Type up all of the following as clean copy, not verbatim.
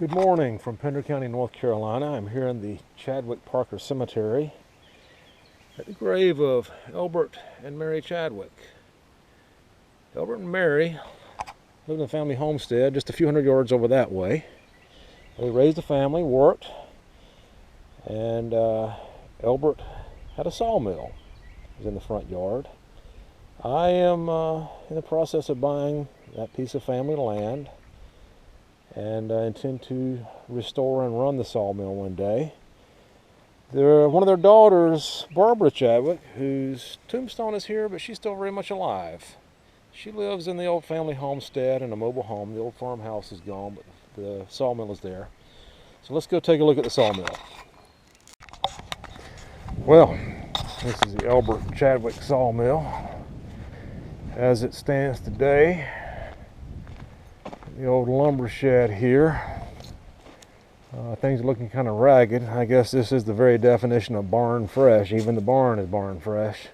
Good morning from Pender County, North Carolina. I'm here in the Chadwick Parker Cemetery at the grave of Elbert and Mary Chadwick. Elbert and Mary lived in a family homestead just a few hundred yards over that way. They raised a family, worked, and Elbert had a sawmill. It was in the front yard. I am in the process of buying that piece of family land, and I intend to restore and run the sawmill one day. One of their daughters, Barbara Chadwick, whose tombstone is here, but she's still very much alive. She lives in the old family homestead in a mobile home. The old farmhouse is gone, but the sawmill is there. So let's go take a look at the sawmill. Well, this is the Elbert Chadwick sawmill as it stands today. The old lumber shed here. Things are looking kind of ragged. I guess this is the very definition of barn fresh. Even the barn is barn fresh.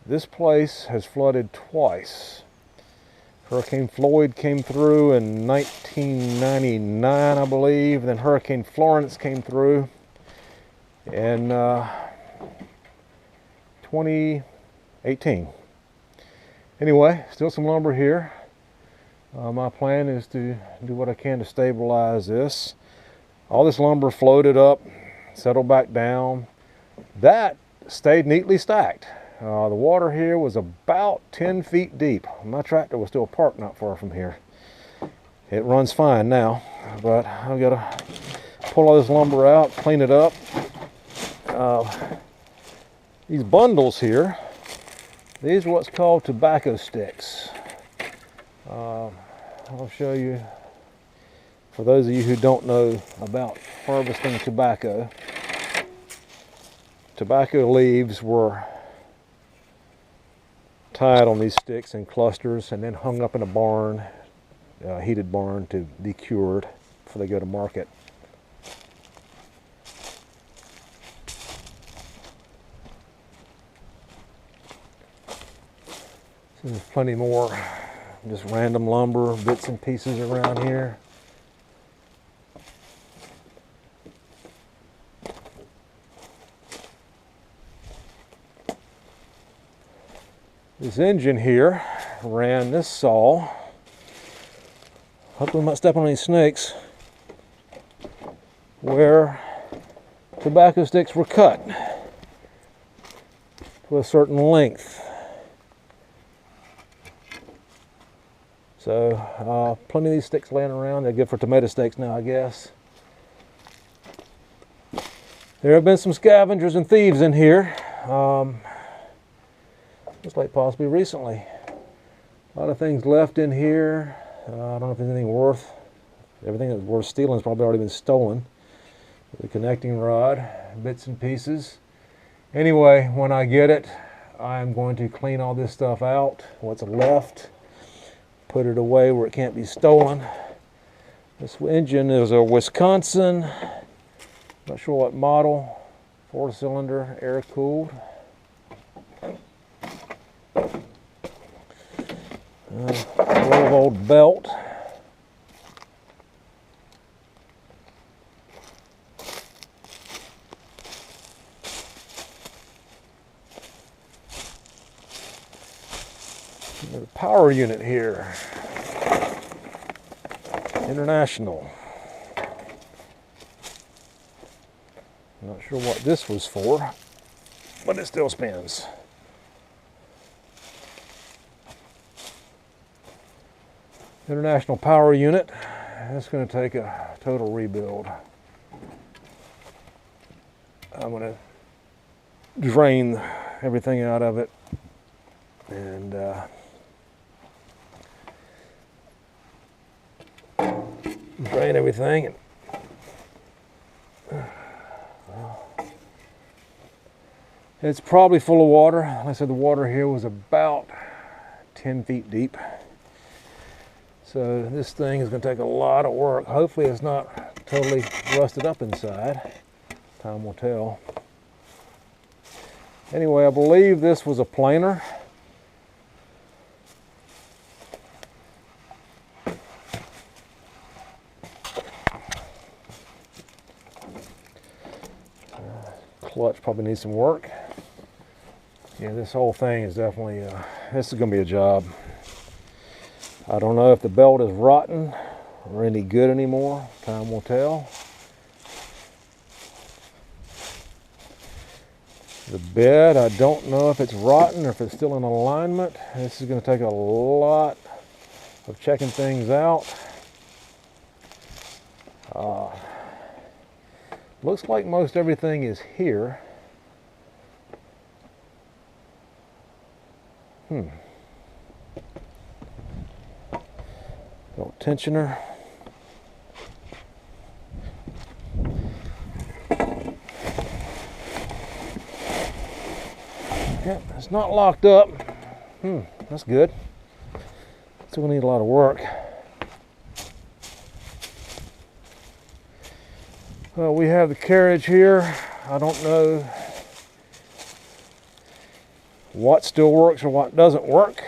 This place has flooded twice. Hurricane Floyd came through in 1999, I believe. Then Hurricane Florence came through in 2018. Anyway, still some lumber here. My plan is to do what I can to stabilize this. All this lumber floated up, settled back down. That stayed neatly stacked. The water here was about 10 feet deep. My tractor was still parked not far from here. It runs fine now, but I've got to pull all this lumber out, clean it up. These bundles here, these are what's called tobacco sticks. I'll show you, for those of you who don't know about harvesting tobacco. Tobacco leaves were tied on these sticks in clusters and then hung up in a barn, heated barn, to be cured before they go to market. So there's plenty more just random lumber, bits and pieces around here. This engine here ran this saw. Hopefully I'm not stepping on any snakes. Where tobacco sticks were cut to a certain length. So plenty of these sticks laying around. They're good for tomato steaks now, I guess. There have been some scavengers and thieves in here, just like possibly recently. A lot of things left in here. I don't know if there's anything worth. Everything that's worth stealing has probably already been stolen. The connecting rod, bits and pieces. Anyway, when I get it, I'm going to clean all this stuff out, what's left. Put it away where it can't be stolen. This engine is a Wisconsin, not sure what model, 4-cylinder, air-cooled. 12-volt belt. There's a power unit here. International. I'm not sure what this was for, but it still spins. International power unit. That's going to take a total rebuild. I'm going to drain everything out of it and drain everything. It's probably full of water. Like I said, the water here was about 10 feet deep. So this thing is going to take a lot of work. Hopefully it's not totally rusted up inside. Time will tell. Anyway, I believe this was a planer. clutch probably needs some work. Yeah, this whole thing is definitely, this is going to be a job. I don't know if the belt is rotten or any good anymore. Time will tell. The bed, I don't know if it's rotten or if it's still in alignment. This is going to take a lot of checking things out. Looks like most everything is here. Little tensioner. Yep, it's not locked up. That's good. Still gonna need a lot of work. Well, we have the carriage here. I don't know what still works or what doesn't work.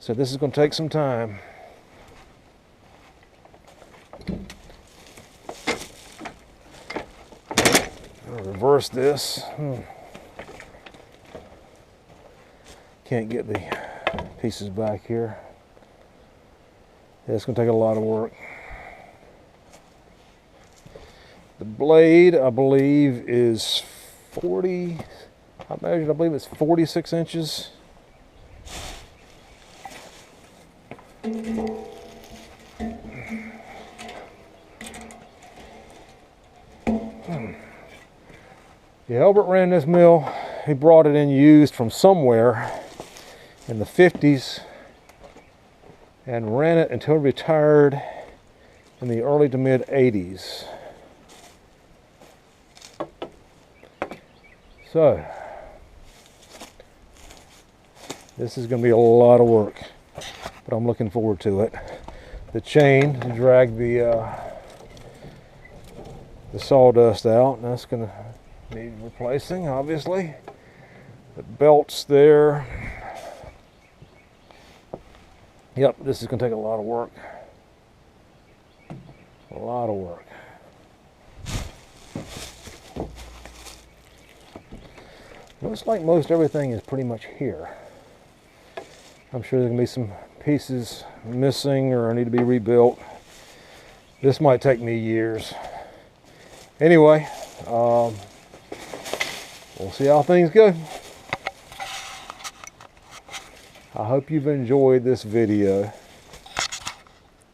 So this is going to take some time. I'll reverse this. Can't get the pieces back here. Yeah, it's going to take a lot of work. The blade, I believe, is 40. I measured, I believe it's 46 inches. Yeah, Elbert ran this mill. He brought it in used from somewhere in the 50s and ran it until he retired in the early to mid 80s. So, this is going to be a lot of work, but I'm looking forward to it. The chain to drag the sawdust out, and that's going to need replacing, obviously. The belt's there. Yep, this is going to take a lot of work. A lot of work. Looks like most everything is pretty much here. I'm sure there's going to be some pieces missing or need to be rebuilt. This might take me years. Anyway, we'll see how things go. I hope you've enjoyed this video.